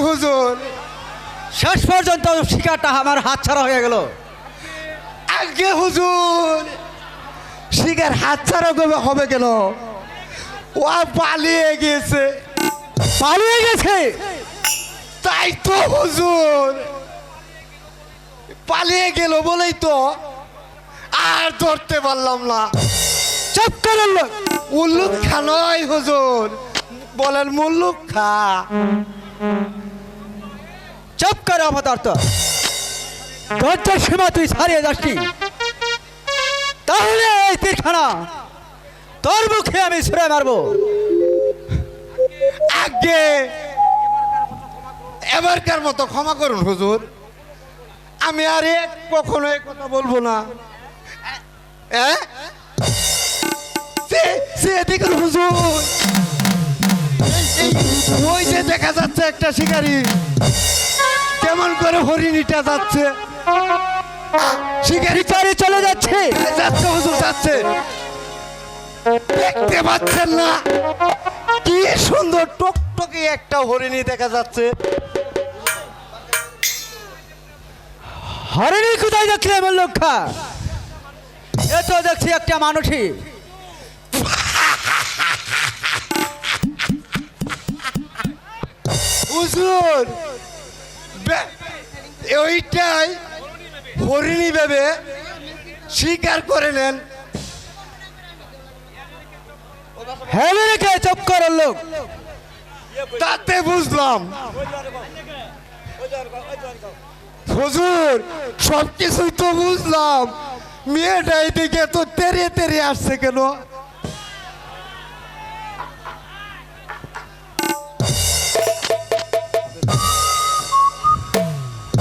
হুজুর। শেষ পর্যন্ত শিকারটা আমার হাতছাড়া হয়ে গেল। আগে হুজুর, শিকার হাতছাড়া কবে হবে কেন? ও পালিয়ে গেছে। পালিয়ে গেছে? তাই তো হুজুর, পালিয়ে গেল বলেই তো আর ধরতে পারলাম না। চুপ করেন লোক। উল্লুক খা নয় হুজুর, বলেন মুল্লুক খা। চুপ করে অপদার্থ। ধৈর্যের সীমা তুই ছাড়িয়ে যাসনি, তাহলে এই তীরখানা তোর মুখে আমি ছুঁড়ে মারবো। আগে এবারকার মতো ক্ষমা করুন হুজুর, আমি আর কখনো এই কথা বলবো না। দেখুন হুজুর, ওই যে দেখা যাচ্ছে একটা শিকারি, কেমন করে হরিণীটা যাচ্ছে। শিকারি শিকারি চলে যাচ্ছে। যাচ্ছে হুজুর, যাচ্ছে। দেখতে পাচ্ছেন না কি সুন্দর টকটকে একটা হরিণী দেখা যাচ্ছে। হরিণী কোথায় দেখলে এমন লক্ষা? এ তো দেখছি একটা মানুষই। হুজুর, ওইটাই হরিণী ভেবে স্বীকার করে নেন। হরিণীকে চুপ করার লোক। তাতে বুঝলাম হুজুর, সবকিছুই তো বুঝলাম, মেয়েটা এদিকে তো তেরে তেরে আসছে কেন?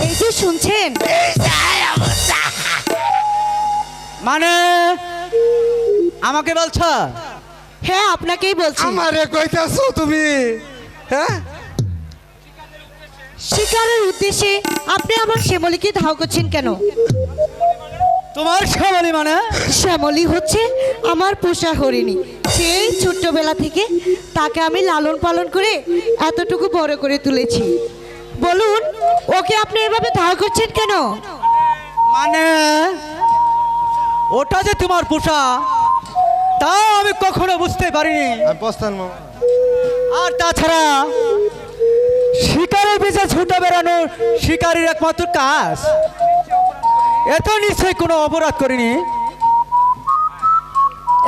এই যে শুনছেন, মানে আমাকে বলছো? হ্যাঁ আপনাকেই বলছি। আমারে কইতাছো তুমি? হ্যাঁ, শিকারের উদ্দেশ্যে আপনি আমার শ্যামলীকে ধাও করছেন কেন? তোমার শ্যামলী মানে? শ্যামলী হচ্ছে আমার পোষা হরিণী। সেই ছোট্টবেলা থেকে তাকে আমি লালন পালন করে এতটুকু বড় করে তুলেছি। বলুন, ওকে আপনি এভাবে ধাও করছেন কেন? মানে ওটা যে তোমার পোষা তাও আমি কখনো বুঝতে পারিনি। আর তাছাড়া শিকারের পিছে ছুটে বেড়ানো শিকারীর একমাত্র কাজ। এত নিশ্চয়ই কোনো অপরাধ করিনি।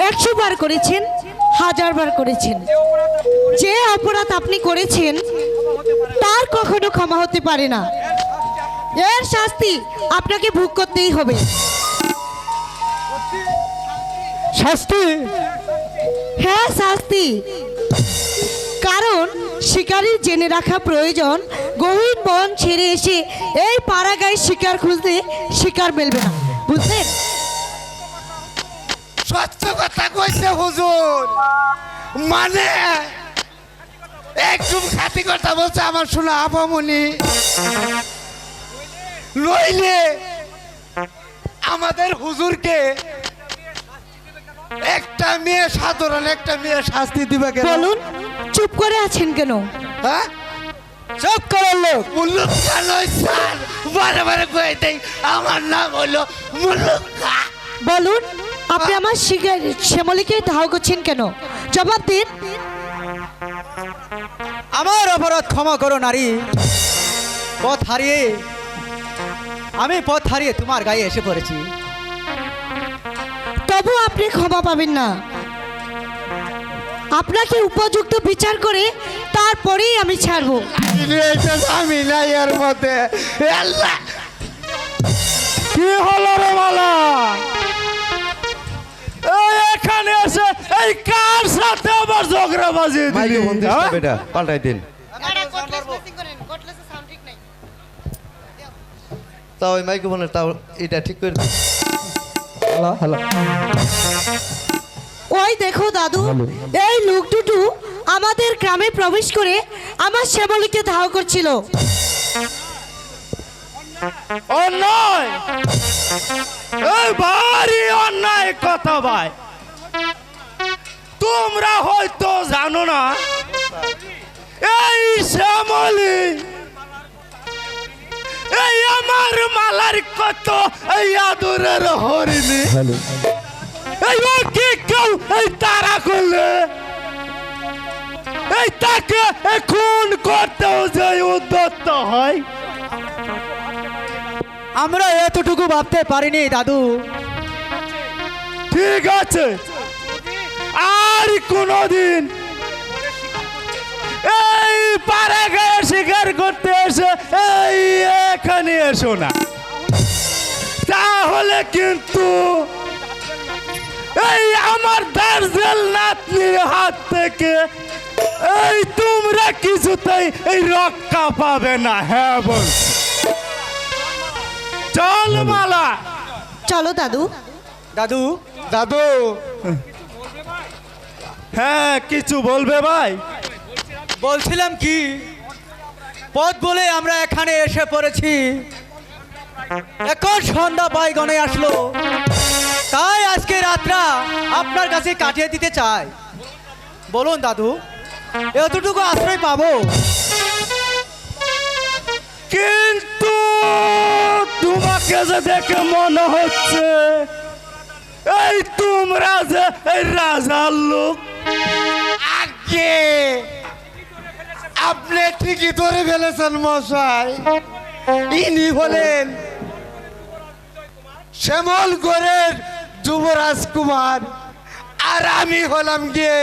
100 বার করেছেন, 1000 বার করেছেন। যে অপরাধ আপনি করেছেন তার কখনো ক্ষমা হতে পারে না। এর শাস্তি আপনাকে ভোগ করতেই হবে। শাস্তি? হ্যাঁ, শাস্তি। কারণ শিকারীর জেনে রাখা প্রয়োজন, গহীন বন ছেড়ে এসে এই পাড়া গায়ে শিকার খুঁজতে শিকার মেলবে না, বুঝলেন? সত্য কথা কইছে হুজুর, মানে একদম খাঁটি কথা বলছে আমার শোনা আপামনি। নইলে আমাদের হুজুরকে একটা মেয়ে, সাধারণ একটা মেয়ে শাস্তি দিবে কেন? বলুন, চুপ করে আছেন কেন? হ্যাঁ, চুপ করার লোক। মুল্লুক খা নয় স্যার, বারে বারে কয়ে দেই আমার নাম হলো মুল্লুক খা। বলুন, আপনি আমার শ্যামলীকে ধাও করছেন কেন? জবাব দিন। আমার অপরাধ ক্ষমা করো নারী। আমি পথ হারিয়ে তোমার গায়ে এসে পড়েছি। তবু আপনি ক্ষমা পাবেন না। আপনাকে উপযুক্ত বিচার করে তারপরেই আমি ছাড়বো। আমি নাই এর মধ্যে। আল্লাহ, কি হলো রে মালা? এখানে এসে এই কার সাথে আবার ঝগড়া বাজিয়ে দিলি? বেটা পাল্টাই দিন। তাও ওই মাইক্রোফোনের তাও এটা ঠিক করে দিন। হ্যালো। ওই দেখো দাদু, এই লোক দুটো আমাদের গ্রামে প্রবেশ করে আমার শ্যামলীকে ধাও করছিল। অন্যায়, এই ভারী অন্যায় কথা ভাই। তোমরা হয়তো জানো না, এই শ্যামলী আমার মালার কত এই আদরের হরিণী এই ওকে কেউ এই তারা করলে এই তাকে খুন করতেও যে উদ্যত হয়। আমরা এতটুকু ভাবতে পারিনি দাদু। ঠিক আছে, আর কোনদিন এই পাড়া গায়ে শিকার করতে এসে এই এখানে এসো না, তাহলে কিন্তু এই আমার দার্জেল নাতনির হাত থেকে এই তোমরা কিছুতেই এই রক্ষা পাবে না। হ্যাঁ বল, চল মালা। চলো দাদু। দাদু দাদু, হ্যাঁ কিছু বলবে ভাই? বলছিলাম কি, পথ বলে আমরা এখানে এসে পড়েছি, এখন সন্ধ্যা বাইগনে আসলো, তাই আজকে রাতটা আপনার কাছে কাটিয়ে দিতে চাই। বলুন দাদু, এতটুকু আশ্রয় পাবো? কিন্তু তোমাকে যে দেখে মনে হচ্ছে এই তোমরা যে এই রাজার লোক। আগে আপনি ঠিকই ধরে ফেলেছেন মশাই, ইনি হলেন শ্যামলগড়ের যুবরাজ কুমার, আর আমি হলাম গিয়ে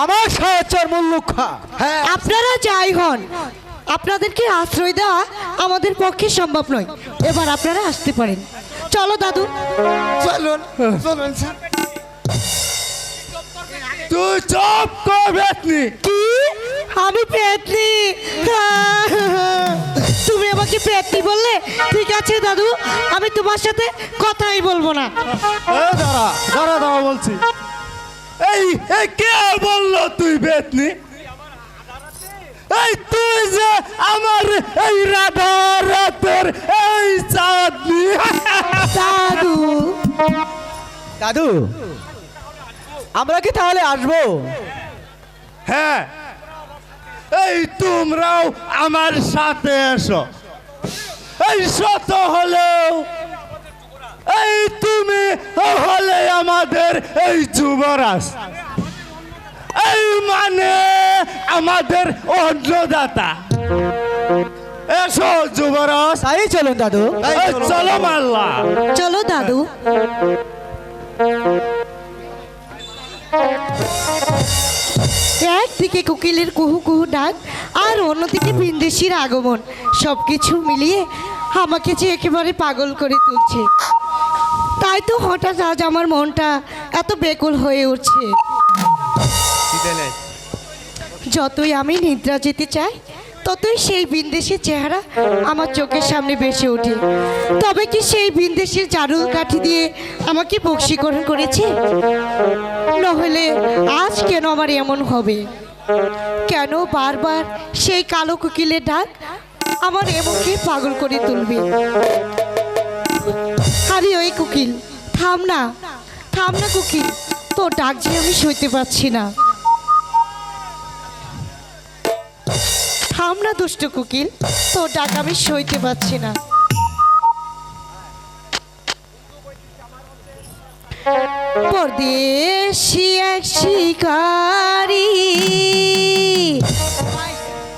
আমার সহচর মুল্লুখা। হ্যাঁ আপনারা যাই হন, আপনাদেরকে আশ্রয় দেওয়া আমাদের পক্ষে সম্ভব নয়। এবার আপনারা আসতে পারেন। চলো দাদু। চলুন চলুন স্যার। তুই চুপ কর বেতনি। কি? আমি পেতনি? তুমি আমাকে পেতনি বললে? ঠিক আছে দাদু, আমি তোমার সাথে কথাই বলবো না। দাঁড়া দাঁড়া দাঁড়া বলছি। এই এই কে বললো তুই বেতনি? এই তুই যে আমার এই রাধা রাতের এই চাঁদনি। দাদু, দাদু, আমরা কি তাহলে আসবো? হ্যাঁ, এই তোমরাও আমার সাথে এসো। এই শত হলেও এই তুমি হলে আমাদের এই যুবরাজ, এই মানে আমাদের অন্নদাতা। এসো যুবরাজ। তাই চলুন দাদু। এই চলো মাল্লা। চলো দাদু। একদিকে কোকিলের কুহু কুহু ডাক, আর অন্যদিকে ভিনদেশীর আগমন, সবকিছু মিলিয়ে আমাকে যে একেবারে পাগল করে তুলছে। তাই তো হঠাৎ আজ আমার মনটা এত বেকুল হয়ে উঠছে। যতই আমি নিদ্রা যেতে চাই, ততই সেই ভিনদেশীর চেহারা আমার চোখের সামনে ভেসে ওঠে। তবে কি সেই ভিনদেশীর চারুল কাঠি দিয়ে আমাকে বশীকরণ করেছে? নহলে আজ কেন আমার এমন হবে? কেন বারবার সেই কালো কোকিলের ডাক আমার এমনকে পাগল করে তুলবে? আরে ওই কোকিল, থাম না, থাম না কোকিল, তোর ডাক যে আমি সইতে পারছি না। থাম না দুষ্ট কোকিল, তোর ডাক আমি সইতে পারছি না। পরদেশি এক শিকারি,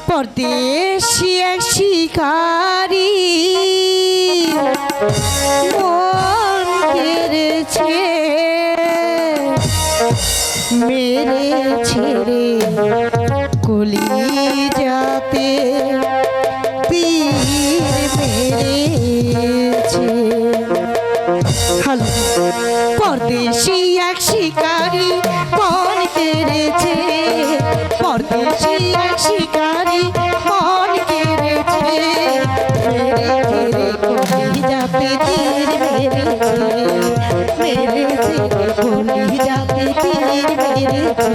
পরদেশি এক শিকারি মন কেড়েছে, মেরেছে রে কলিজাতে তীর মেরেছে। হ্যালো, পরদেশি এক শিকারি মন কেড়েছে, পরদেশি এক শিকারি মন কেড়েছে, মেরেছে রে কলিজাতে তীর মেরেছে, মেরেছে রে কলিজাতে তীর মেরেছে।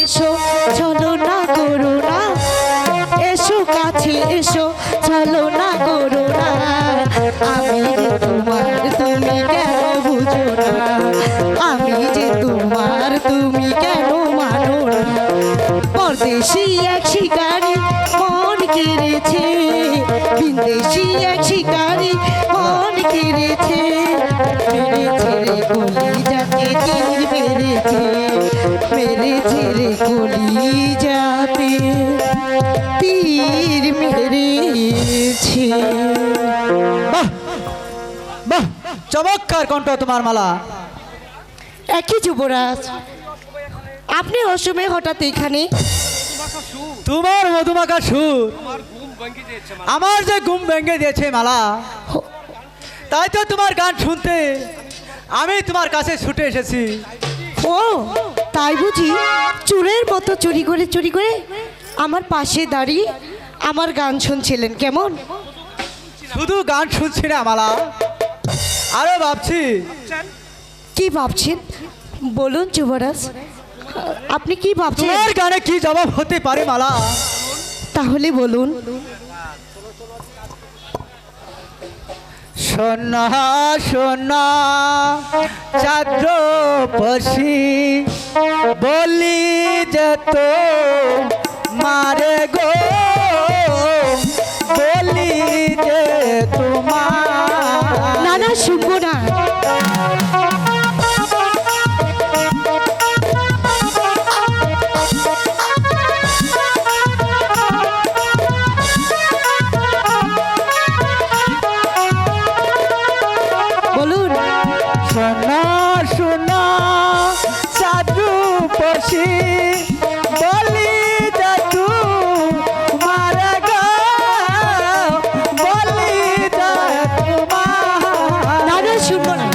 এসো চলো না করো না এসো কাছে এসো চলো না করো না আমি যে তোমার তুমি কেন বুঝো না আমি যে তোমার তুমি কেন মানো না পরদেশি এক শিকারি মন কেড়েছে বিদেশি এক শিকারি মন কেড়েছে মেরেছে রে গলি যাতে তীর মেরেছে মেরেছে রে গলি যাতে তীর মেরেছে। বাহ বাহ, চমৎকার কণ্ঠ তোমার মালা। একই যুবরাজ আপনি অসময়ে হঠাৎ এখানে তোমার মধুমাখা সুর আমার যে ঘুম ভেঙে দিয়েছে মালা, তাই তো তোমার গান শুনতে আমি তোমার কাছে ছুটে এসেছি। ও তাই বুঝি চোরের মতো চুরি করে আমার পাশে দাঁড়িয়ে আমার গান শুনছিলেন কেমন? শুধু গান শুনছি না মালা, আরো ভাবছি। কি ভাবছেন বলুন যুবরাজ, আপনি কি ভাবছেন? তোমার গানে কি জবাব হতে পারে মালা? তাহলে বলুন। সোনা সোনা চাঁদ্র পশি বলি যেত মারে গো বলি যে তোমার। না না শুনবো না। বলুন। সোনা সোনা চাঁদ্র পশি বলি যেত মারে গো বলি যে তোমার। না না শুনবো না।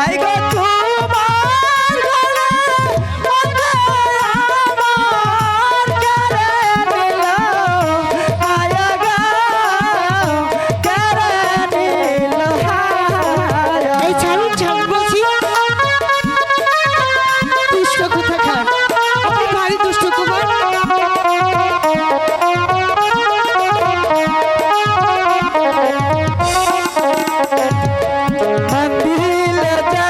আই গো তোমার গলা মধ্যে আমার কেড়ে নিল, আয়া গো কেড়ে নিল হায়। এই ছাড়ুন ছাড়ুন বলছি। দুষ্ট কোথাকার, আপনি ভারী দুষ্ট কুমার। মন দিলে যে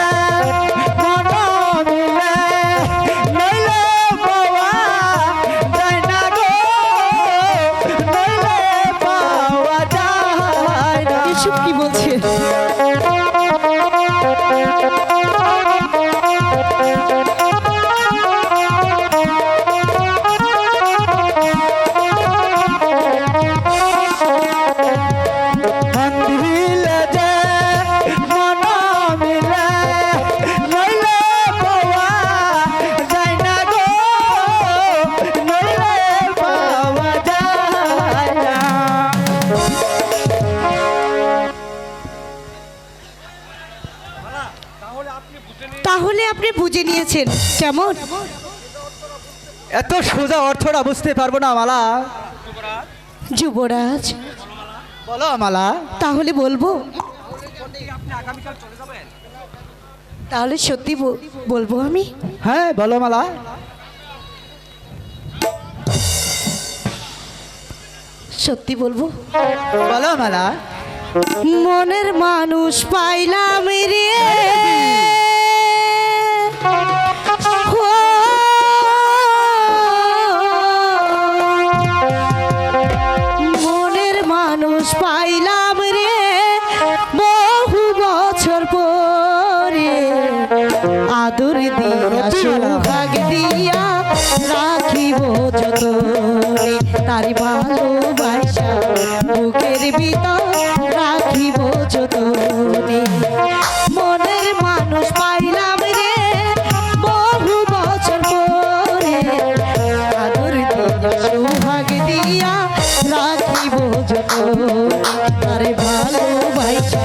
মন মিলে নইলে পাওয়া যায় না গো, নইলে পাওয়া যায় না। এসব কি বলছেন? মন দিলে যে মন মিলে নইলে পাওয়া যায় না গো, নইলে পাওয়া যায় না। তাহলে আপনি বুঝে নিয়েছেন কেমন? এত সোজা অর্থটা বুঝতে পারবো না মালা। যুবরাজ বলো মালা। তাহলে বলবো, তাহলে সত্যি বলবো আমি। হ্যাঁ বলো মালা। সত্যি বলবো। বলো মালা। মনের মানুষ পাইলাম রে ও, মনের মানুষ পাইলাম রে বহু বছর পরে আদর দিয়া সৌভাগ দিয়া রাখিব যতনে তারি ভালোবাসা বুকের ভিতর রাখিব যতনে মনের মানুষ পাইলাম রে বহু বছর পরে আদর দিয়া সৌভাগ দিয়া রাখিব যতনে তারি ভালোবাসা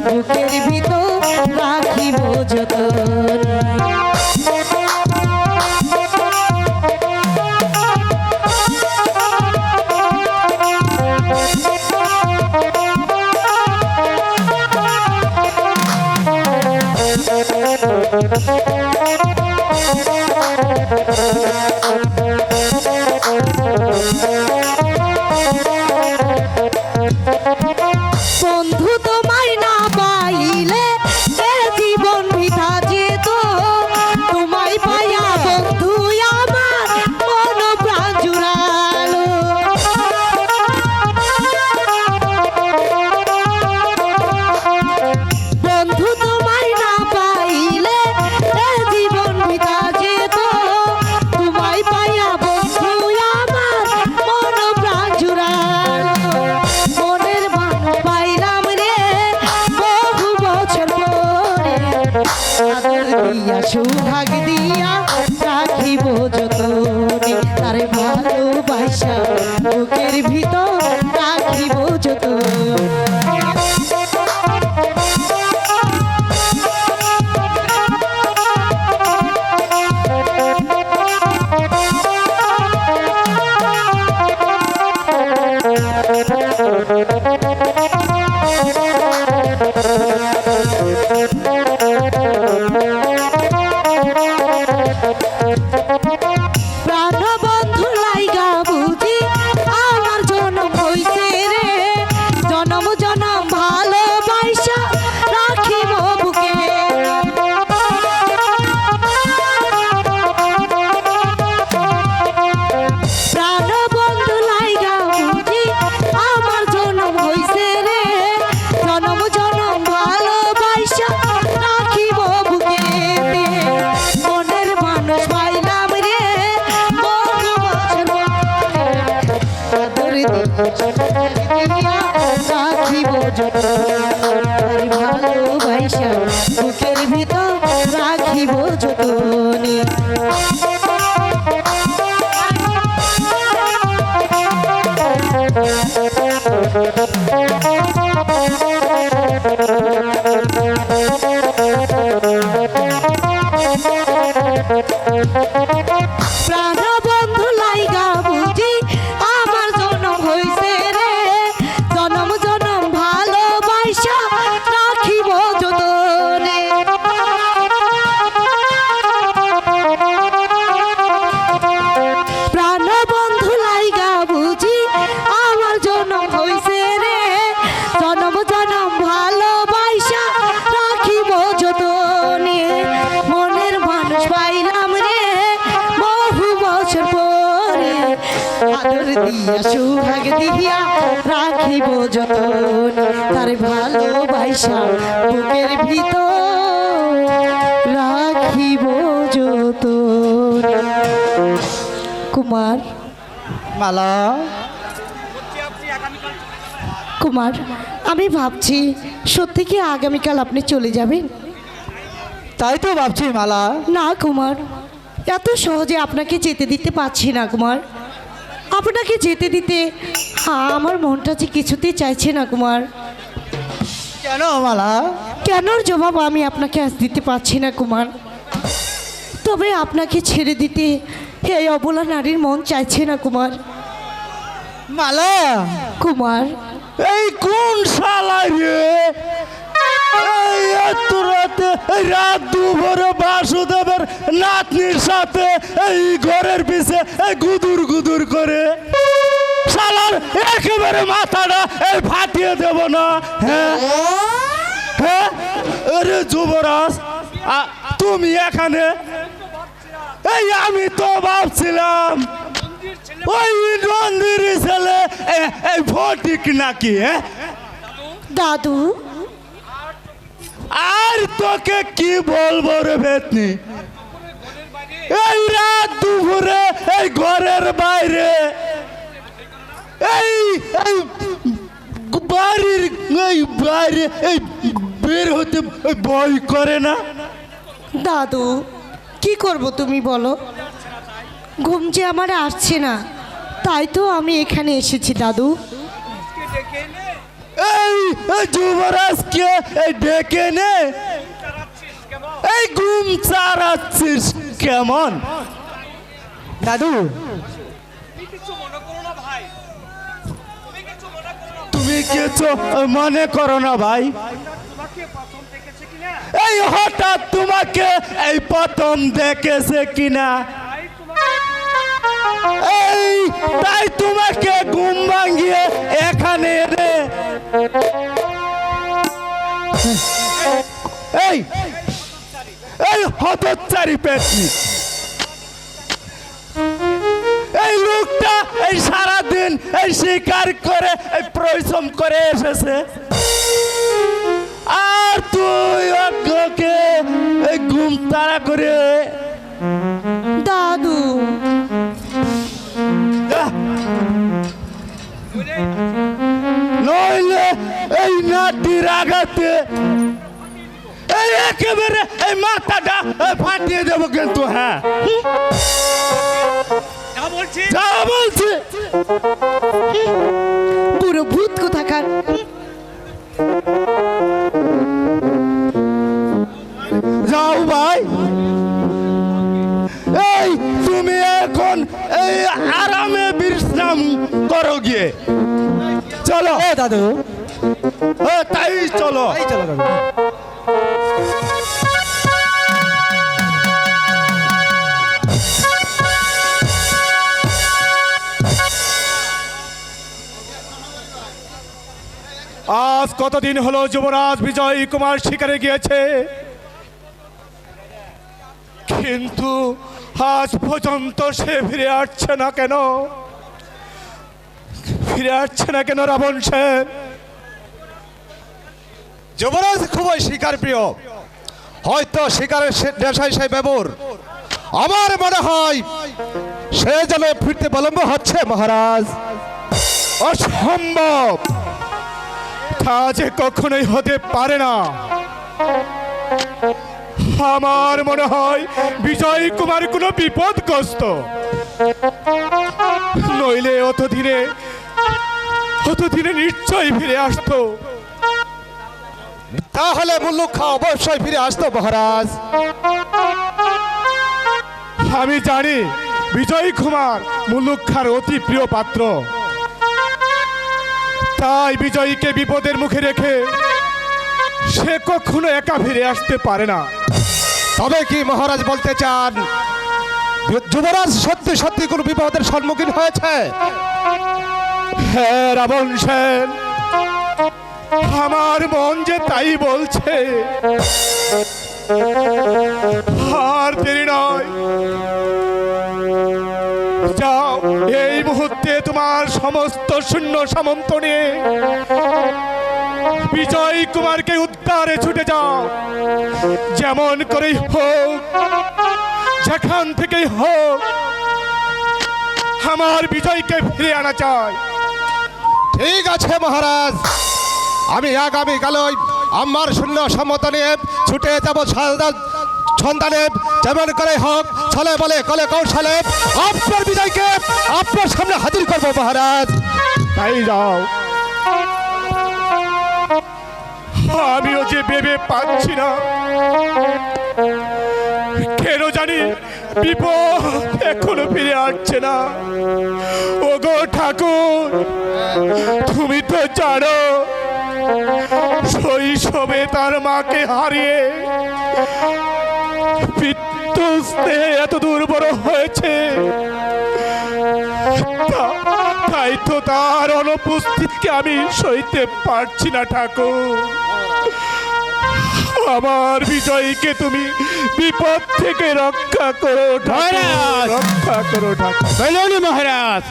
বুকের ভিতর রাখিব যতনে। বন্ধু তোমায় না পাইলে এ জীবন বৃথা যেত, তোমায় পাইয়া বন্ধু আমার মন প্রাণ জুড়ালো। বন্ধু তোমায় না পাইলে এ জীবন বৃথা যেত, তোমায় পাইয়া বন্ধু আমার মন প্রাণ জুড়ালো। মনের মানুষ পাইলাম রে বহু বছর পরে, আদর দিয়া সুহাগ দিয়া রাখিব যতনে, তারে ভালোবাসা বুকের ভিতর রাখিব যতনে। প্রাণবন্ধু লাইগা বুঝি আমার জনম হইছে রে, জনম জনম ভালোবাসা রাখিব বুকে। প্রাণবন্ধু লাইগা বুঝি আমার জনম হইছে রে, জনম জনম ভালোবাসা রাখিব বুকে। মনের মানুষ পাইলাম রে বহু বছর পরে, আদর দিয়া রাখিব যতনে, ভালোবাসা বুকের ভিতর রাখিব যতনে। প্রাণবন্ধু লাইগা বুঝি আমার জনম হইছে রে, জনম জনম ভালোবাসা রাখিব যতনে। প্রাণবন্ধু লাইগা বুঝি আমার জনম হইছে রে, জনম জনম ভালোবাসা রাখিব যতনে। মনের মানুষ পাইলাম রে বহু বছর পরে, আদর দিয়া সুহাগ দিয়া রাখিব যতনে, তার ভালোবাসা বুকের ভিতর রাখিব যতনে। কুমার, মালা, কুমার, আমি ভাবছি সত্যি কি আগামীকাল আপনি চলে যাবেন? তাই তো ভাবছি মালা। না কুমার, এত সহজে আপনাকে যেতে দিতে পারছি না কুমার। আপনাকে যেতে দিতে আমার মনটা যে কিছুতেই চাইছে না কুমার। কেন মালা? কেনর জবাব আমি আপনাকে আজ দিতে পারছি না কুমার। তবে আপনাকে ছেড়ে দিতে এই অবলা নারীর মন চাইছে না কুমার। মালা, কুমার, এই কোন শালা রে, এই এত রাতে, এই রাত দুপুরে বাসুদেবের নাতনির সাথে এই ঘরের পিছে এই গুদুর গুদুর করে, শালার একেবারে মাথাটা এই ফাটিয়ে দেব না। হ্যাঁ হ্যাঁ, আরে যুবরাজ, তুমি এখানে? এই আমি তো ভাবছিলাম ওই নন্দির ছেলে এই ফটিক নাকি। হ্যাঁ দাদু, আর তোকে কি বলবো রে বেতনি, এই রাত দুপুরে এই ঘরের বাইরে এই এই বাড়ির এই বাইরে এই বের হতে ভয় করে না? দাদু, কি করব তুমি বলো? ঘুম যে আমার আসছে না, তাই তো আমি এখানে এসেছি দাদু। এই যুবরাজকে এই ডেকে নে, এই ঘুম চারাচ্ছিস কেমন? দাদু, তুমি কিছু মনে করো না ভাই, এই হঠাৎ তোমাকে এই প্রথম দেখেছে কিনা এই তাই তোমাকে ঘুম ভাঙিয়ে এখানে এনে এই এই হতচারী পেটনি এই লোকটা এই সারাদিন এই শিকার করে এই পরিশ্রম করে এসেছে আর তুই ওকে এই ঘুম তাড়া করে দাদু আহ! নইলে এই নাটির আঘাতে এই একেবারে এই মাথাটা ফাটিয়ে দেবো কিন্তু হ্যাঁ যা বলছি পুরো ভূত কোথাকার। যাও ভাই এই তুমি এখন এই আরামে বিশ্রাম করো গিয়ে চলো এ দাদু তাই চলো এই চলো দাদু। আজ কতদিন হলো যুবরাজ বিজয় কুমার শিকারে গিয়েছে কিন্তু আজ পর্যন্ত সে ফিরে আসছে না কেন রাবণ সেন যুবরাজ খুবই শিকার প্রিয়, হয়তো শিকারের নেশায় সেই ব্যবহার। আমার মনে হয় সে যেন ফিরতে বিলম্ব হচ্ছে মহারাজ। অসম্ভব, তা যে কখনোই হতে পারে না। আমার মনে হয় বিজয় কুমার কোনো বিপদগ্রস্ত, নইলে অতদিনে নিশ্চয়ই ফিরে আসতো। তাহলে মুল্লুখা অবশ্যই ফিরে আসতো মহারাজ। আমি জানি বিজয় কুমার মুল্লুখার অতি প্রিয় পাত্র, তাই বিজয়ীকে বিপদের মুখে রেখে সে কখনো একা ফিরে আসতে পারে না। তবে কি মহারাজ বলতে চান যুবরাজ সত্যি সত্যি কোনো বিপদের সম্মুখীন হয়েছে? হ্যাঁ রাবণ সেন, আমার মন যে তাই বলছে। আর দেরি নয়, যাও এই মুহূর্তে তোমার সমস্ত সৈন্য সামন্ত নিয়ে বিজয় কুমারকে উদ্ধারে ছুটে যাও। যেমন করেই হোক, যেখান থেকেই হোক, আমার বিজয়কে ফিরে আনা চাই। ঠিক আছে মহারাজ, আমি আগামীকালই আমার শূন্য সম্মত নিয়ে ছুটে যাব সন্তানে, যেমন করে হোক ছলে বলে কলে কৌশলে আপনার বিজয়কে আপনার সামনে হাজির করব মহারাজ। তাই যাও। আমিও যে ভেবে পাচ্ছি না, কেন জানি বিপদ এখনো ফিরে আসছে না। ওগো ঠাকুর, তুমি তো জানো শৈশবে তার মাকে হারিয়ে পিতৃস্নেহে এত দুর্বল হয়েছে, তাই তো তার অনুপস্থিতিকে আমি সইতে পারছি না ঠাকুর। আমার বিজয়ীকে তুমি বিপদ থেকে রক্ষা করো ঠাকুর, রক্ষা করো ঠাকুর। মহারাজ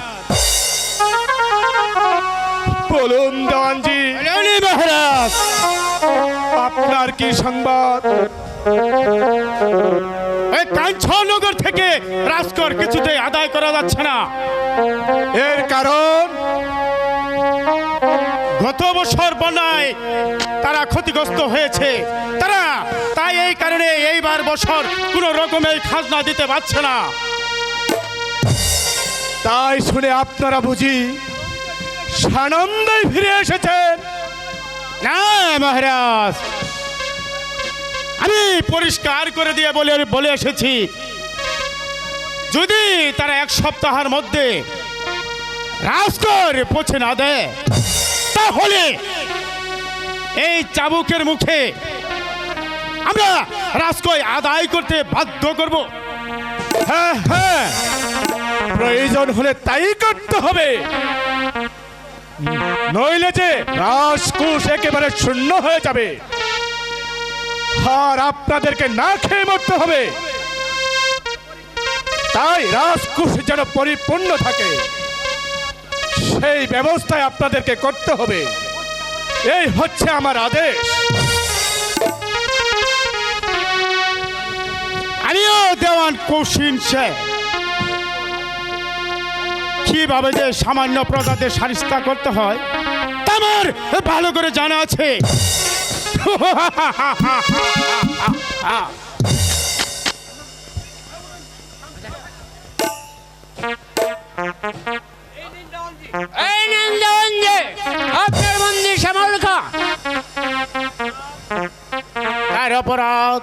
বলুন দেওয়ানজি। মহারাজ আপনার কি সংবাদ? এই কাঞ্চননগর থেকে রাজকর কিছুতেই আদায় করা যাচ্ছে না। এর কারণ গত বছর বন্যায় তারা ক্ষতিগ্রস্ত হয়েছে, তাই এই কারণে এইবার বছর কোন রকমের খাজনা দিতে পারছে না। তাই শুনে আপনারা বুঝি সানন্দে ফিরে এসেছেন? না মহারাজ, আমি পরিষ্কার করে দিয়ে বলে এসেছি, যদি তারা এক সপ্তাহের মধ্যে রাজকর পৌঁছে না দেয়, তাহলে এই চাবুকের মুখে আমরা রাজকই আদায় করতে বাধ্য করব। হ্যাঁ হ্যাঁ, প্রয়োজন হলে তাই করতে হবে, নইলে যে রাজকোষ একেবারে শূন্য হয়ে যাবে আর আপনাদেরকে না খেয়ে মরতে হবে। তাই রাজকোষ যেন পরিপূর্ণ থাকে সেই ব্যবস্থায় আপনাদেরকে করতে হবে। এই হচ্ছে আমার আদেশ। আমিও দেওয়ান কৌশিন শেখ কিভাবে যে সামান্য প্রজাদের সারিস্তা করতে হয় তা আমার ভালো করে জানা আছে। এই নেন দেওয়ান যে আপনার বন্দি শ্যামল খা। তার অপরাধ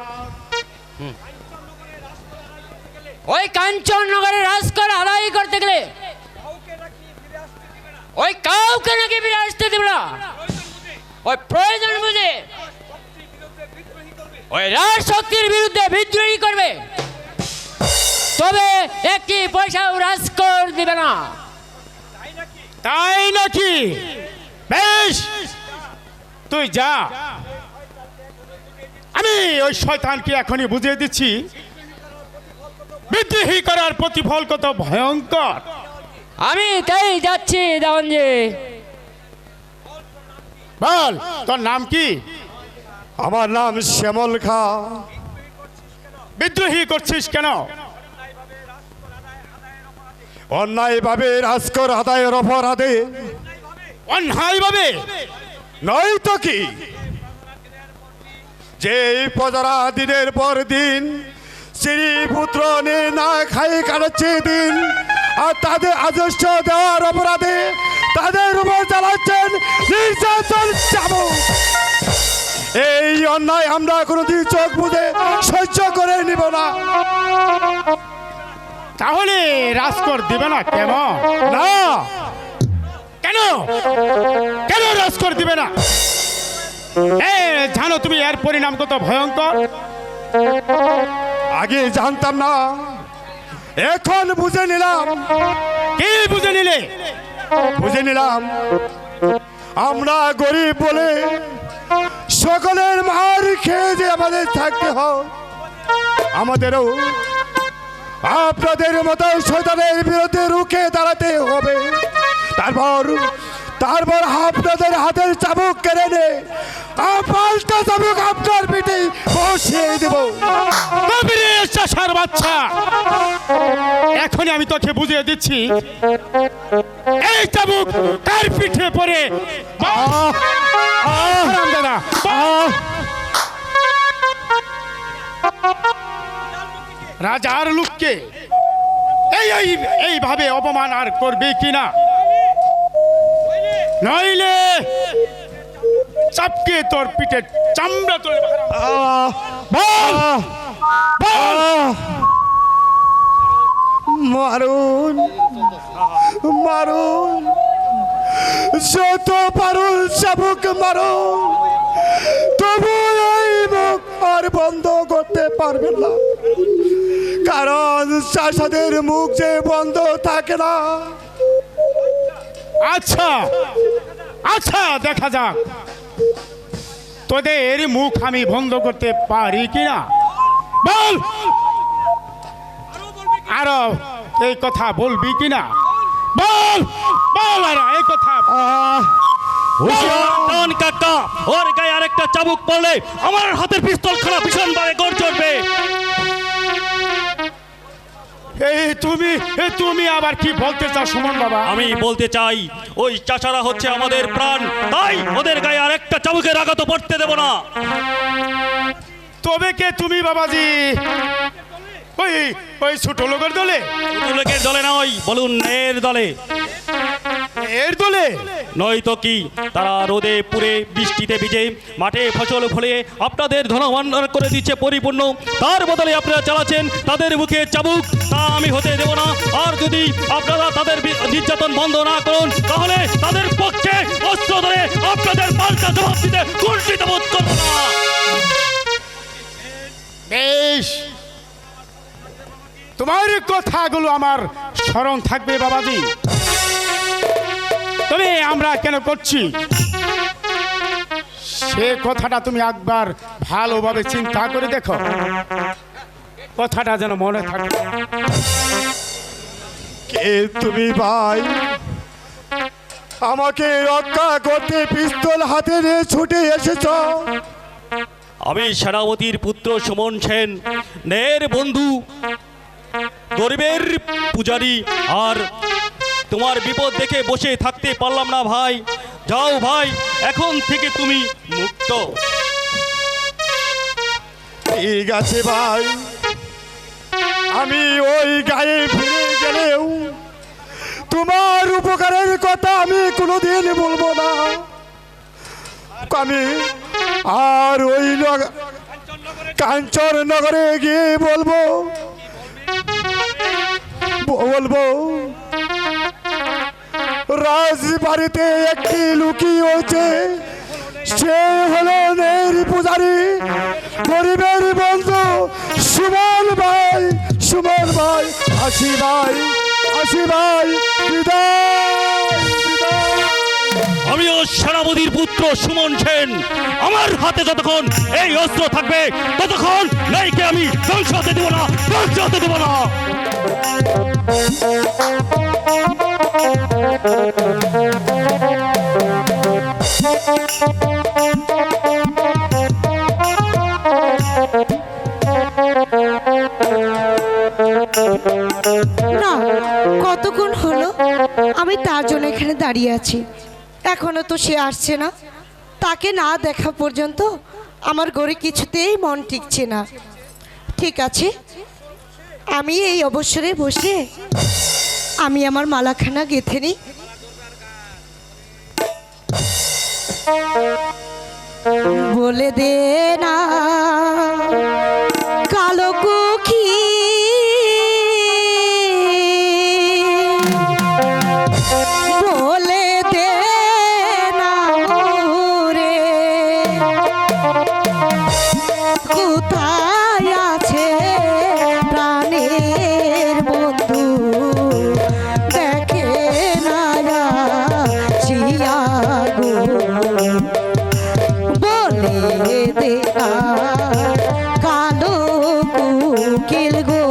ওই কাঞ্চননগরের রাজকর আদায় করতে গেলে ওই কাউকে নাকি ফিরে আসতে দেবে না। ওই প্রয়োজন বুঝে ওই রাজ শক্তির বিরুদ্ধে বিদ্রোহী করবে, তবে একটি পয়সাও রাজকর দিবে না। তাই নাকি? বেশ, তুই যা, আমি ওই শয়তানকে এখনই বুঝিয়ে দিচ্ছি বিদ্রোহী করার প্রতিফল কত ভয়ঙ্কর। আমি তাই যাচ্ছি দেওয়ানজি। বল, তোর নাম কি? আমার নাম শ্যামল খা। বিদ্রোহী করছিস কেন? অন্যায়ভাবে রাজকর আদায়ের অপরাধে। অন্যায় ভাবে নয় তো কি, যে প্রজারা দিনের পর দিন স্ত্রী পুত্র নিয়ে না খাই কাটাচ্ছে দিন, আর তাদের আদর্শ দেওয়ার অপরাধে তাদের উপর চালাচ্ছেন নির্যাতন চাবুক। এই অন্যায় আমরা কোনোদিন চোখ বুঝে সহ্য করে নিব না। তাহলে রাজকর দিবে না কেন? না, কেন কেন রাজকর দিবে না? জানো তুমি এর পরিণাম কত ভয়ঙ্কর? আগে জানতাম না, এখন বুঝে নিলাম। কি বুঝে নিলে? বুঝে নিলাম আমরা গরিব বলে সকলের মার খেয়ে যে আমাদের থাকতে হয়, আমাদেরও আপনাদের মতো শয়তানের বিরুদ্ধে রুখে দাঁড়াতে হবে। তারপর আপনাদের হাতের চাবুক কেড়ে নে, পাল্টা চাবুক আপনার পিঠে বসিয়ে দেব। চাষার বাচ্চা, এখনই আমি তোকে বুঝিয়ে দিচ্ছি এই চাবুক তার পিঠে পড়ে দাদা রাজার লোককে এইভাবে অপমান আর করবে কিনা, নইলে চাপকে তোর পিঠে চামড়া তুলে মারুন মারুন, যত পারুন চাবুক মারুন, তবু এই মুখ আর বন্ধ করতে পারবেন না, কারণ চাষাদের মুখ যে বন্ধ থাকে না। আচ্ছা আচ্ছা, দেখা যাক তোদের মুখ আমি বন্ধ করতে পারি কিনা। বল, আরো এই কথা বলবি কিনা? বল বল, আর এই কথা হুশিয়ার কাকা, ওর গায়ে আরেকটা চাবুক পড়লে আমার হাতের পিস্তল খানা ভীষণ ভাবে গড় চড়বে। তুমি আবার কি বলতে চাও সুমন বাবা? আমি বলতে চাই ওই চাচারা হচ্ছে আমাদের প্রাণ, তাই ওদের গায়ে আরেকটা চাবুকের আঘাত পড়তে দেব না। তবে কে তুমি বাবাজি? ওই ওই ছোট লোকের দলে? ছোট লোকের দলে নয়, বলুন এর দলে। এর দলে? নয় তো কি, তারা রোদে পুড়ে বৃষ্টিতে ভিজে মাঠে ফসল ফলিয়ে আপনাদের ধনভাণ্ডার করে দিচ্ছে পরিপূর্ণ, তার বদলে আপনারা চালাচ্ছেন তাদের মুখে চাবুক, তা আমি হতে দেব না। আর যদি আপনারা তাদের নির্যাতন বন্ধ না করুন, তাহলে তাদের পক্ষে অস্ত্র ধরে আপনাদের পাল্টা জবাব দিতে কুণ্ঠিত বোধ করব না। বেশ, তোমার কথাগুলো আমার স্মরণ থাকবে বাবাজি। তবে আমরা কেন করছি সে কথাটা তুমি একবার ভালোভাবে চিন্তা করে দেখো, কথাটা যেন মনে থাকে। কে তুমি ভাই? আমাকে রক্ষা করতে পিস্তল হাতে নিয়ে ছুটে এসেছ? আমি সেনাপতির পুত্র সুমন সেন, নের বন্ধু, গরিবের পূজারী। আর তোমার বিপদ দেখে বসে থাকতে পারলাম না ভাই। যাও ভাই, এখন থেকে তুমি মুক্ত। ঠিক আছে ভাই, আমি ওই গায়ে ফিরে গেলেও তোমার উপকারের কথা আমি কোনোদিন বলবো না। আমি আর ওই কাঞ্চন নগরে গিয়ে বলবো রাজবাড়িতে একটি লুকিয়ে হয়েছে, সে হলো নের পূজারী, গরিবের বন্ধু সুমন ভাই। সুমন ভাই, আসি ভাই, আসি ভাই, বিদায়, বিদায়। আমিও সেনাপতির পুত্র সুমন সেন। আমার হাতে যতক্ষণ এই অস্ত্র থাকবে ততক্ষণ নাইকে আমি ধ্বংস হতে দেব না, ধ্বংস হতে দেব না। না, কতক্ষণ হলো আমি তার জন্য এখানে দাঁড়িয়ে আছি, এখনো তো সে আসছে না। তাকে না দেখা পর্যন্ত আমার ঘরে কিছুতেই মন টিকছে না। ঠিক আছে, আমি এই অবসরে বসে আমি আমার মালাখানা গেঁথে নিই। বলে দে না কালো কুকি বলে দে না রে কোথায় আছে প্রাণের বন্ধু দেখে না জিয়া গো বলে দে না কালো কুকিল গো।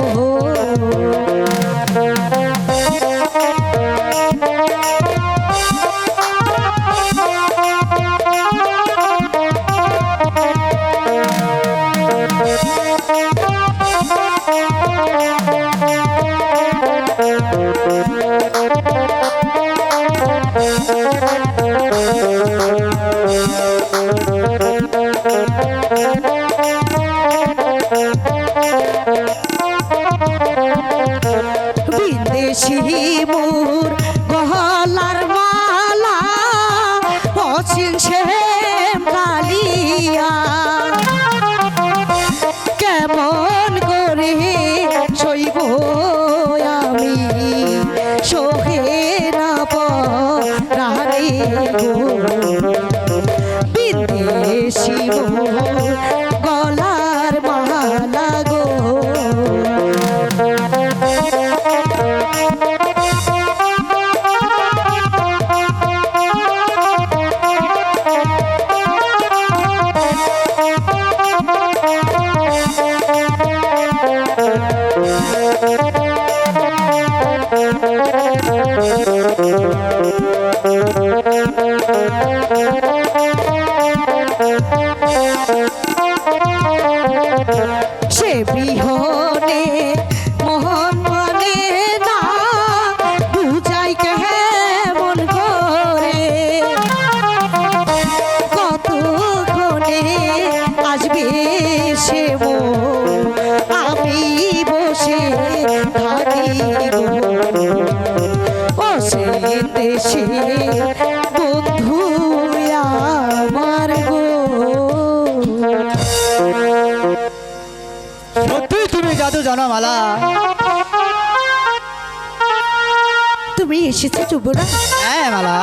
বিদেশি মোর গহলার মালা অচিন সে কালিয়া কেমন করে সইব আমি সোহে না পারে গো বিদেশি মোর গলার মালা গো। সে বিহনে মোহন মানে না বুঝাই কেমন করে কতক্ষণে আসবে সে আমি বসে থাকিব ও সে দেশে বন্ধু আমার গো। সত্যি তুমি জাদু জানো মালা? তুমি এসেছো যুবরাজ? হ্যাঁ মালা,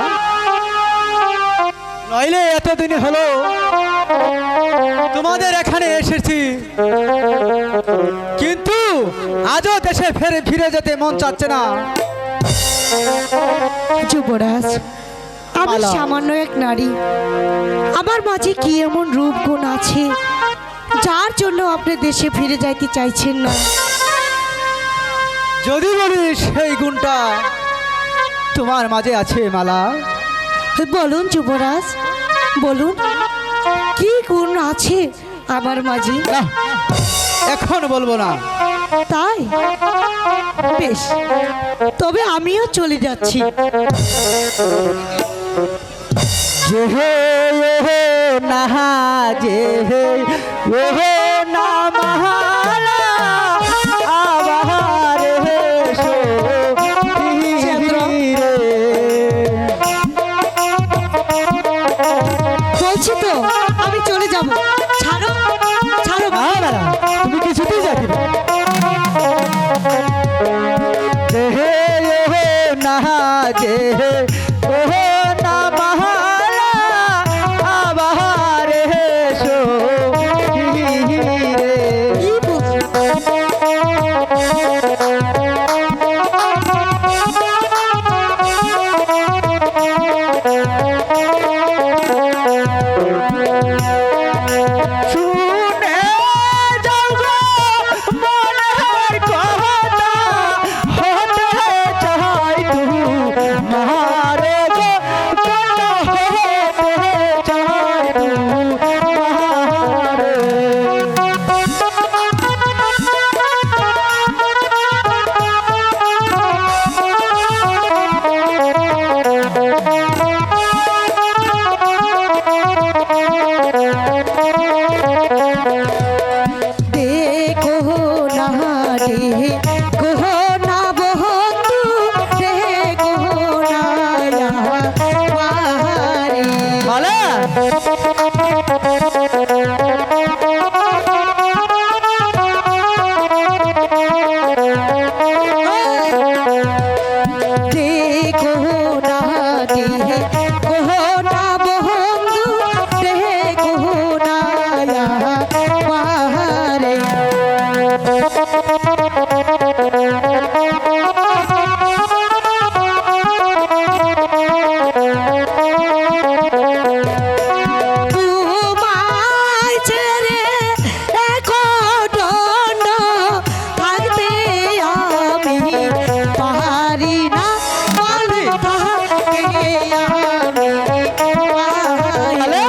নইলে এতদিন হলো তোমাদের এখানে এসেছি, কিন্তু আজও দেশে ফিরে যেতে মন চাচ্ছে না। যুবরাজ, আমি মালা। সামান্য এক নারী, আমার মাঝে কি এমন রূপ গুণ আছে যার জন্য আপনি দেশে ফিরে যাইতে চাইছেন না? যদি বলি সেই গুণটা তোমার মাঝে আছে মালা, বলুন যুবরাজ, বলুন কি গুণ আছে আমার মাঝে? না, এখন বলবো না। তাই বেশ, তবে আমিও চলে যাচ্ছি। যে হে না যে হে না মালা আবার হে বলছি তো আমি চলে যাব। ছাড়ো ছাড়ো। তুমি কিছুতেই যাবি না। যে হে না যে হে না মালা আবার হে কি বলছো? শুনে যাও গো মনের কথা, হতে চাই তোমারে গো, হতে চাই তোমারে। দেখো না দেখো না বন্ধু, দেখো না আমারে। মালা, দেখো না দেখো না বন্ধু, দেখো না আমারে। তোমায় ছেড়ে এখন থাকতে আমি পারি না, বলে থাকতে আমি পারি না।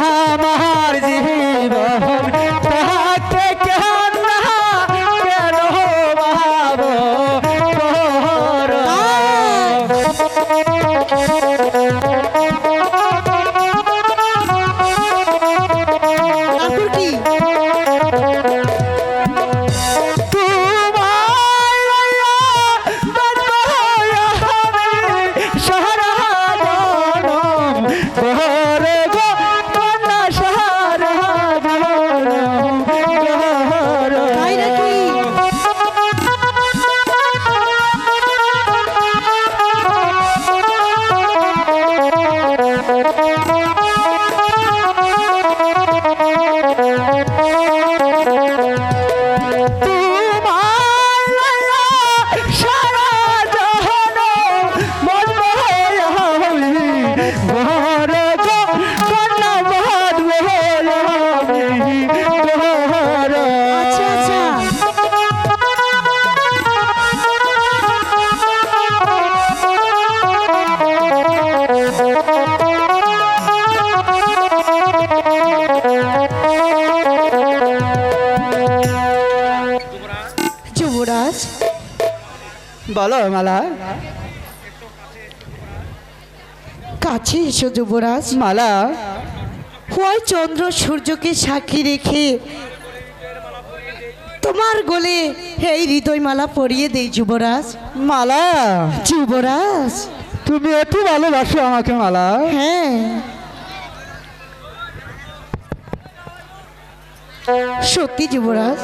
আমার জীবন থাকতে কেন কেন ভাবো তারপর কি? তাই নাকি? আচ্ছা আচ্ছা। যুবরাজ, বলো মালা। কাছে এসো যুবরাজ। মালা, ওই চন্দ্র সূর্যকে সাক্ষী রেখে তোমার গলে এই হৃদয়মালা পরিয়ে দেই যুবরাজ। মালা, যুবরাজ, তুমি এত ভালোবাসো আমাকে মালা। হ্যাঁ সত্যি যুবরাজ?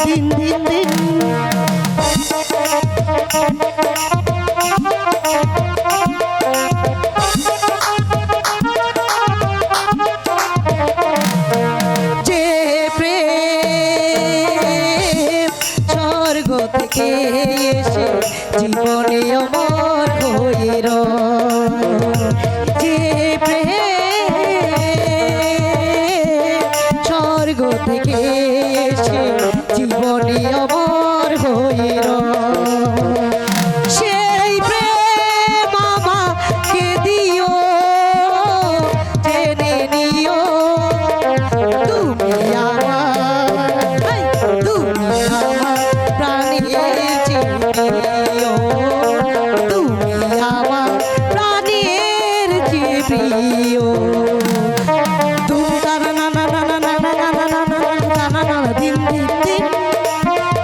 দিন দিন দিন যে প্রেম স্বর্গ থেকে এসে জীবনে অমর হয়ে রয়। যে প্রেম স্বর্গ থেকে এসে জীবনে অমর হয়ে রয়। সেই প্রেম আমাকে দিও, জেনে নিও তুমি আমার, তুমি আমার প্রাণের প্রিয়, তুমি আমার প্রাণের প্রিয়। তুমি তারা না না না না না না না না না না না না দিন দিন দিন,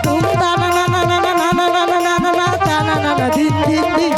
তুমি তারা না না না না না না না না না না না না না দিন দিন দিন।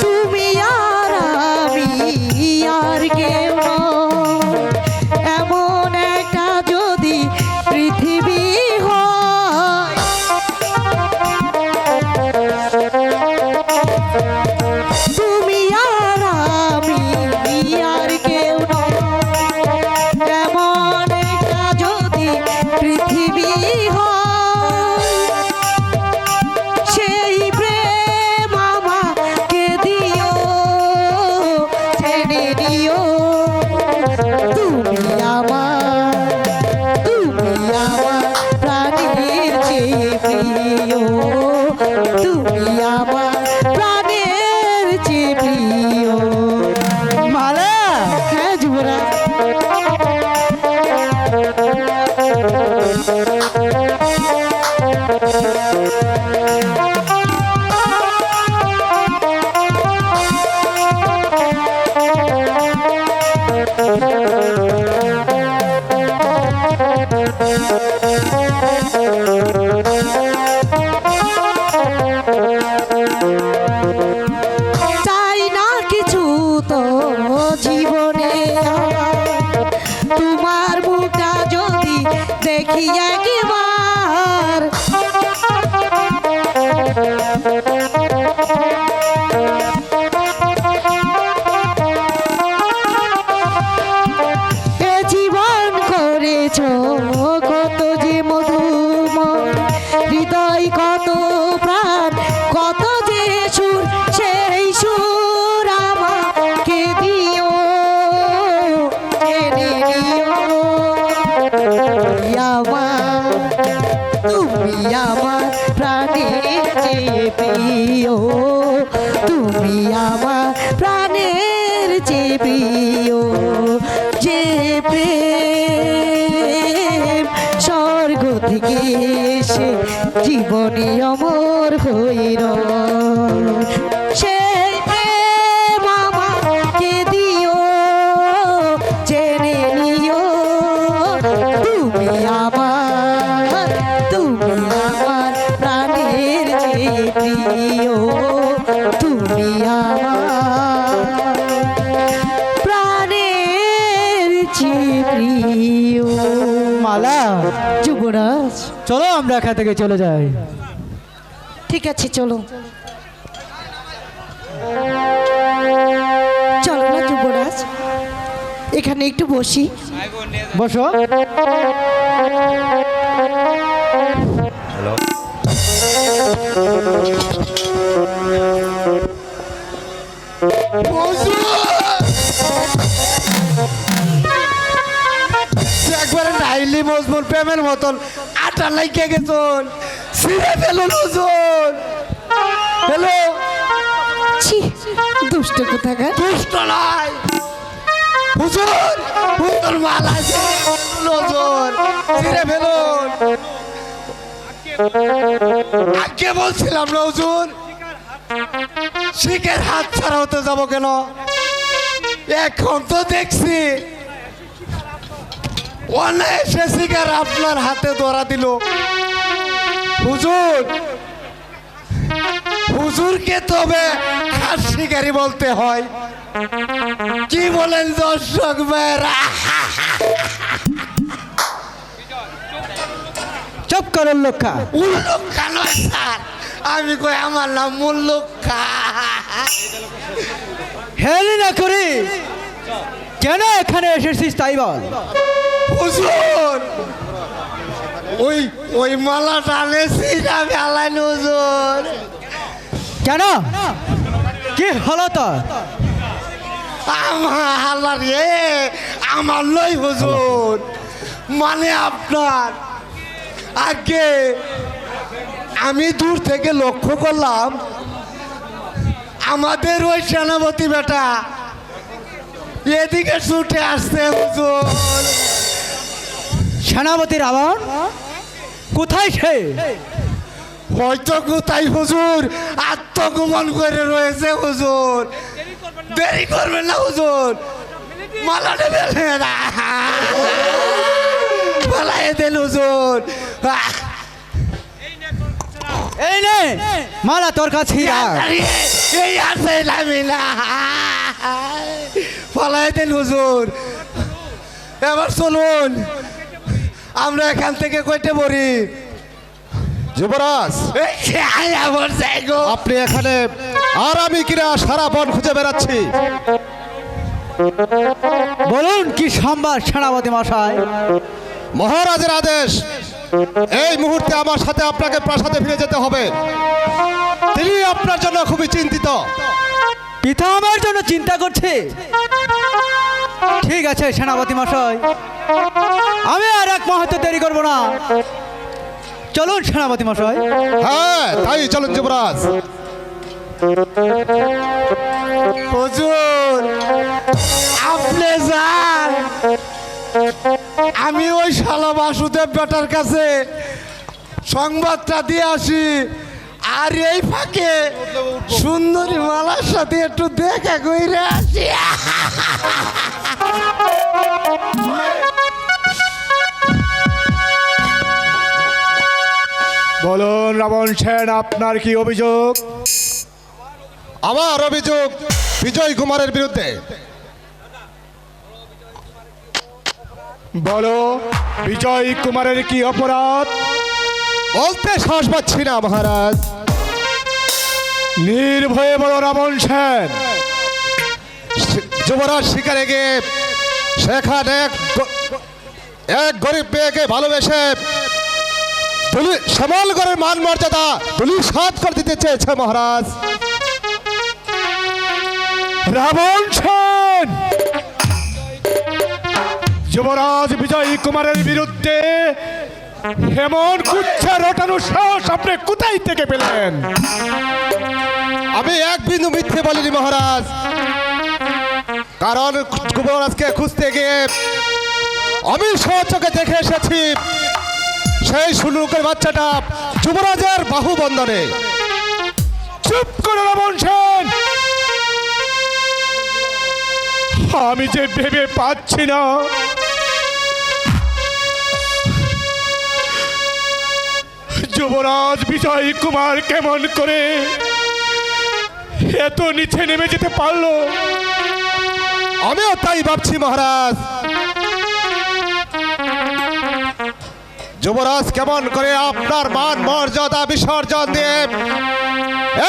তুমি আর আমি আর কেউ নয়, এমন একটা যদি পৃথিবী হয়। তুমি আর আমি আর কেউ নয়, এমন একটা যদি পৃথিবী হয়। সেই প্রেম আমাকে দিও, জেনে নিও তুমি আমার প্রাণের চেয়ে প্রিয়, তুমি আমার প্রাণের চেয়ে প্রিয়। মালা, হ্যাঁ যুবরাজ। চাই না কিছু তো জীবনে তোমার মুখটা যদি দেখি একবার। এ জীবন করেছ কত যে মধুময়, হৃদয় কত প্রাণ কত যে সুর, সেই সুর আমাকে দিও, জেনে নিও তুমি আমার প্রাণের চেয়ে প্রিয়, তুমি আমার প্রাণের চেয়ে প্রিয়। যে প্রেম স্বর্গ থেকে এসে জীবনে অমর হয়ে রয়। সেই প্রেম আমাকে দিও, জেনে নিও তুমি আমার প্রাণের চেয়ে প্রিয়, তুমি আমার প্রাণের চেয়ে প্রিয়। মালা, যুবরাজ, চলো আমরা এখান থেকে চলে যাই। ঠিক আছে চলো। চলো না যুবরাজ, এখানে একটু বসি। বসো। একবারে নাইলি মজবুর প্রেমের মতন আটা লাইকে গেছন ছিঁড়ে ফেলুন হুজুর। হ্যালো, ছি, দুষ্ট কোথাকার। দুষ্ট নয় হুজুর, হুজুর মাল আছে হুজুর, ছিঁড়ে ফেলুন। আগে বলছিলাম না হুজুর, শিখের হাত ছাড়া হতে যাবো কেন? এখন তো দেখছি অনায়াসে শিকার আপনার হাতে ধরা দিল হুজুর। হুজুরকে তবে খাস শিকারি বলতে হয়। কি বলেন দর্শক ভাইরা? চুপ করুন লোকা। উল্লুক্ষা নয় স্যার, আমি কই আমার নাম মুল্লুক্ষা। হেলি না করি কেন এখানে এসেছিস তাই বল। হুজুর, ওই ওই মালা টানেছি আমি আলাইন হুজুর। কেন, কি হলো তো? আমার আল্লাহ রে, আমার নয় হুজুর, মানে আপনার। আগে আমি দূর থেকে লক্ষ্য করলাম আমাদের ওই সেনাপতি বেটা এদিকে ছুটে আসছে হুজুর। সেনাপতি রাবণ কোথায় সে? হয়তো কোথায় হুজুর আত্মগোপন করে রয়েছে হুজুর। দেরি করবেন না হুজুর, মালা নেবেন না, পালাই দেন হুজুর। এই নে মালা তোর কাছে রাখ। এই আছে আমি না, পালাই দেন হুজুর। এবার চলুন আমরা এখান থেকে কইতে পড়ি। যুবরাজ, আমার যাই গো। আপনি এখানে আর আমি কিনা সারা বন খুঁজে বেড়াচ্ছি। বলুন কি সংবাদ সেনাপতি মশাই? মহারাজের আদেশ, এই মুহূর্তে আমার সাথে আপনাকে প্রাসাদে ফিরে যেতে হবে। তিনি আপনার জন্য খুবই চিন্তিত। পিতা আমার জন্য চিন্তা করছে। ঠিক আছে সেনাপতি মশাই, আমি আর এক মুহূর্ত দেরি করব না। চলুন সেনাপতি মশাই। হ্যাঁ, তাই চলুন যুবরাজ। হুজুর আপনি যান, আমি ওই শালা বাসুদেব বেটার কাছে সংবাদটা দিয়ে আসি। আর এই ফাঁকে সুন্দরী মালার সাথে একটু দেখা কইরে আসি। বলুন রাবণ সেন, আপনার কি অভিযোগ? আমার অভিযোগ বিজয় কুমারের বিরুদ্ধে। বলো বিজয় কুমারের কি অপরাধ? বলতে সাহস পাচ্ছি না মহারাজ। নির্ভয়ে বলো রাবণ সেন। যুবরাজ শিকারে গিয়ে সেখানে এক গরিব মেয়েকে ভালোবেসে শ্যামলগড়ের মান মর্যাদা ধূলিসাৎ করে দিতে চেয়েছে মহারাজ। রাবণ সেন, যুবরাজ বিজয় কুমারের বিরুদ্ধে হেমন কুচ্ছা রটানো সাহস আপনি কোথায় থেকে পেলেন? আমি এক বিন্দু মিথ্যে বলিনি মহারাজ, কারণ যুবরাজকে খুঁজতে গিয়ে আমি সচক্ষে দেখে এসেছি সেই সুলুকের বাচ্চাটা যুবরাজের বাহু বন্ধনে। চুপ করে রাবণ সেন, আমি যে ভেবে পাচ্ছি না যুবরাজ বিজয় কুমার কেমন করে এত নিচে নেমে যেতে পারলো। আমিও তাই ভাবছি মহারাজ। যুবরাজ কেমন করে আপনার মান মর্যাদা বিসর্জন দিয়ে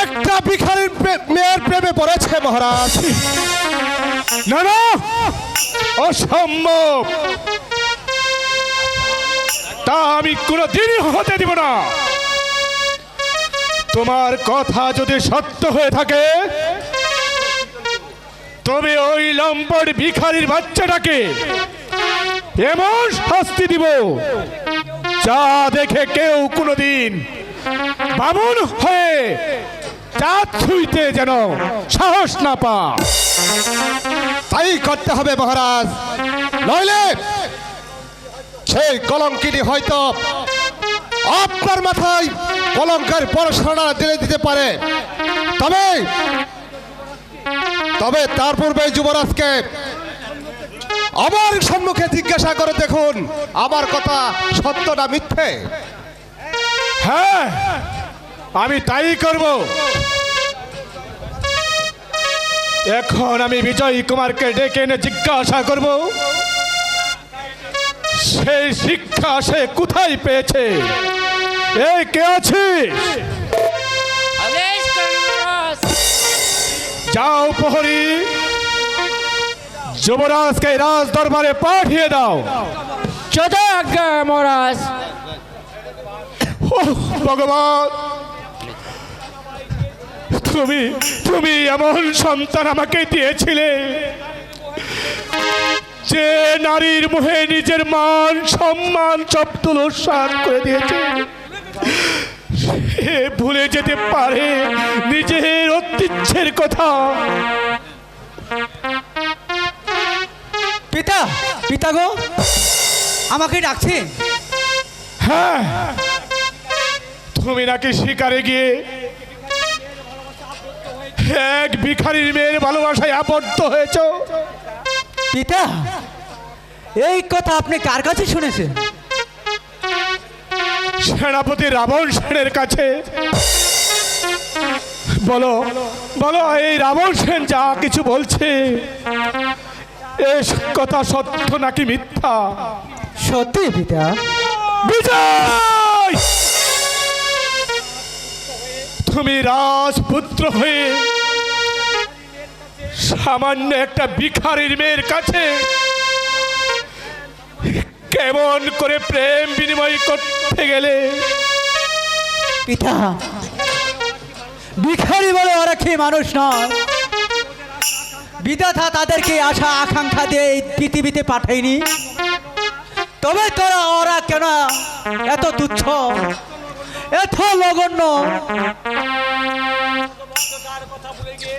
একটা ভিখারির মেয়ের প্রেমে পড়েছে মহারাজ। না না, অসম্ভব, তা আমি কোনোদিনই হতে দিব না। তোমার কথা যদি সত্য হয়ে থাকে তবে ওই লম্পট ভিখারির বাচ্চাটাকে এমন শাস্তি দিব যা দেখে কেউ কোনোদিন বামুন হয়ে চাঁদ ছুঁইতে যেন সাহস না পা। তাই করতে হবে মহারাজ, নইলে সেই কলঙ্কিনী হয়তো আপনার মাথায় কলঙ্কের পড়াশোনা দিলে দিতে পারে। তবে তবে তার পূর্বে যুবরাজকে আমার সম্মুখে জিজ্ঞাসা করে দেখুন আমার কথা সত্য না মিথ্যে। হ্যাঁ, আমি তাই করব। এখন আমি বিজয় কুমারকে ডেকে এনে জিজ্ঞাসা করব সেই শিক্ষা সে কোথায় পেয়েছে। এই কে আছিস? আদেশ করুন মহারাজ। যাও প্রহরী, যুবরাজকে রাজ দরবারে পাঠিয়ে দাও। যথা আজ্ঞা মহারাজ। ওহ, ভগবান, তুমি তুমি এমন সন্তান আমাকে দিয়েছিলে যে নারীর মুখে নিজের মান সম্মান সব তুলসাৎ করে দিয়েছে। সে ভুলে যেতে পারে নিজের ঐতিহ্যের কথা। পিতা, পিতা গো, আমাকে ডাকছে। হ্যাঁ, তুমি নাকি শিকারে গিয়ে এক ভিখারির মেয়ের ভালোবাসায় আবদ্ধ হয়েছ। পিতা, এই কথা আপনি কার কাছে শুনেছেন? সেনাপতি রাবণ সেনের কাছে। বলো বলো, এই রাবণ সেন যা কিছু বলছে এ কথা সত্য নাকি মিথ্যা? সত্যি পিতা। বিজয়, তুমি রাজপুত্র হয়ে সামান্য একটা ভিখারির মেয়ের কাছে কেমন করে প্রেম বিনিময় করতে গেলে? পিতা, ভিখারি বলে ওরা কি মানুষ নয়? বিধাতা তাদেরকে আশা আকাঙ্ক্ষা দিয়ে এই পৃথিবীতে পাঠায়নি। তবে তোরা ওরা কেন এত তুচ্ছ, এত নগণ্য?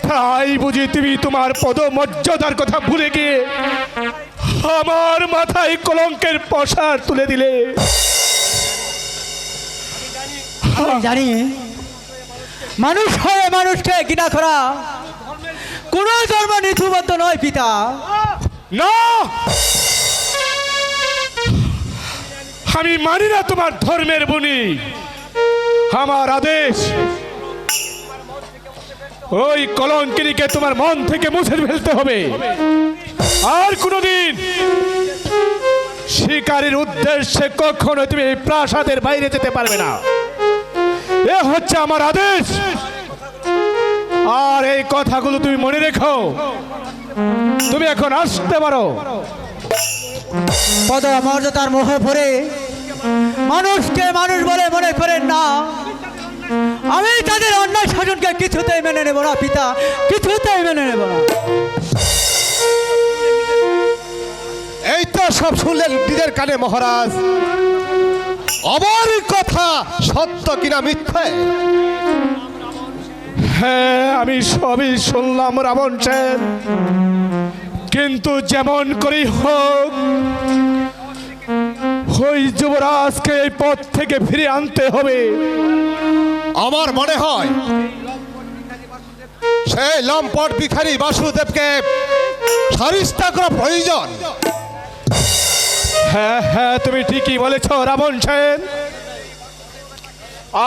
তাই বুঝি তুমি তোমার পদমর্যাদার কথা ভুলে গিয়ে আমার মাথায় কলঙ্কের পসার তুলে দিলে? আমি জানি মানুষ হয়ে মানুষকে ঘৃণা করা কোন ধর্ম নীতিবদ্ধ নয় পিতা। না, আমি মানি না তোমার ধর্মের বনি। আমার আদেশ, ওই কলঙ্কিনীকে তোমার মন থেকে মুছে ফেলতে হবে। আর কোনোদিন শিকারীর উদ্দেশ্যে কখনো তুমি এই প্রাসাদের বাইরে যেতে পারবে না। এ হচ্ছে আমার আদেশ। আর এই কথাগুলো তুমি মনে রেখো। তুমি এখন আসতে পারো। পদ মর্যাদার মোহে পড়ে মানুষকে মানুষ বলে মনে করেন না। আমি তাদের অন্যায় শাসনকে কিছুতেই মেনে নেব না পিতা, কিছুতেই মেনে নেব না। এই তো সব শুনলেন নিজের কানে মহারাজ। আমার কথা সত্য কিনা মিথ্যে? হ্যাঁ, আমি সবই শুনলাম রাবণ সেন, কিন্তু যেমন করেই হোক ওই যুবরাজকে এই পথ থেকে ফিরে আনতে হবে। আমার মনে হয় সেই লম্পট ভিখারি বাসুদেবকে সারিস্তা করা প্রয়োজন। হ্যাঁ হ্যাঁ, তুমি ঠিকই বলেছ রাবণ সেন।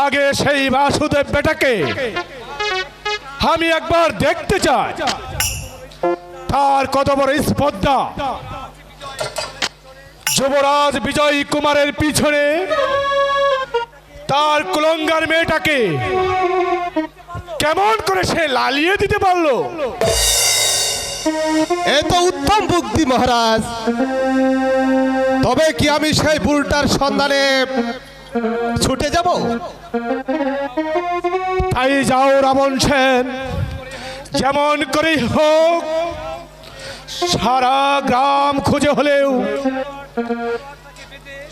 আগে সেই বাসুদেব বেটাকে আমি একবার দেখতে চাই, তার কত বড় স্পর্ধা। যুবরাজ বিজয় কুমারের পিছনে তার কুলঙ্গার মেয়েটাকে কেমন করে সে লালিয়ে দিতে পারলো? এ তো উত্তম বুদ্ধি মহারাজ। তবে কি আমি সেই বুলটার সন্ধানে ছুটে যাব? তাই যাও রাবণ সেন, যেমন করেই হোক সারা গ্রাম খুঁজে হলেও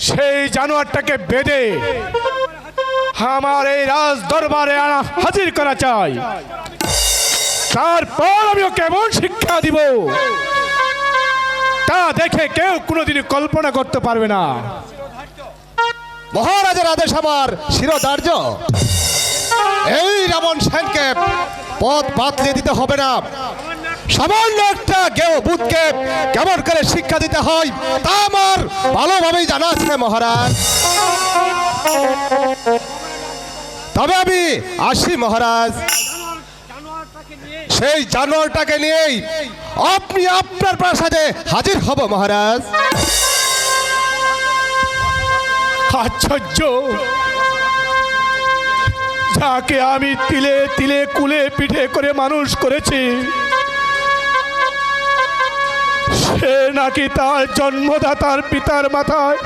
সেই জানোয়ারটাকে বেঁধে আমার এই রাজ দরবারে হাজির করা চাই। তারপর আমি ওকে কেমন শিক্ষা দিব তা দেখে কেউ কোনোদিনই কল্পনা করতে পারবে না। মহারাজের আদেশ আমার শিরোধার্য। এই রাবণ সেনকে পথ বাতলে দিতে হবে না। সামান্য একটা গেও বুধকে কেমন করে শিক্ষা দিতে হয় তা আমার ভালোভাবেই জানা আছে মহারাজ। তবে আমি আসি মহারাজ। সেই জানোয়ারটাকে নিয়েই আপনি আপনার প্রাসাদে হাজির হব মহারাজ। আশ্চর্য, যাকে আমি তিলে তিলে কুলে পিঠে করে মানুষ করেছি সে নাকি তার জন্মদাতার পিতার মাথায়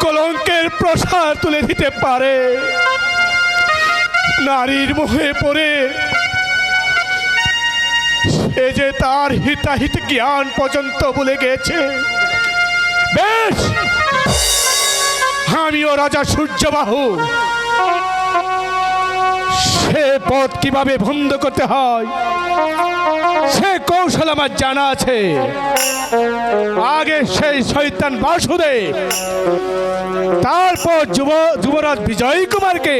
কলঙ্কের প্রসাদ তুলে দিতে পারে। নারীর মোহে পড়ে সে যে তার হিতাহিত জ্ঞান পর্যন্ত ভুলে গেছে। বেশ, আমিও রাজা সূর্যবাহু, সে পথ কিভাবে বন্ধ করতে হয় সে কৌশল আমার জানা আছে। আগে সেই শয়তান বাসুদেব, তারপর যুবরাজ বিজয় কুমারকে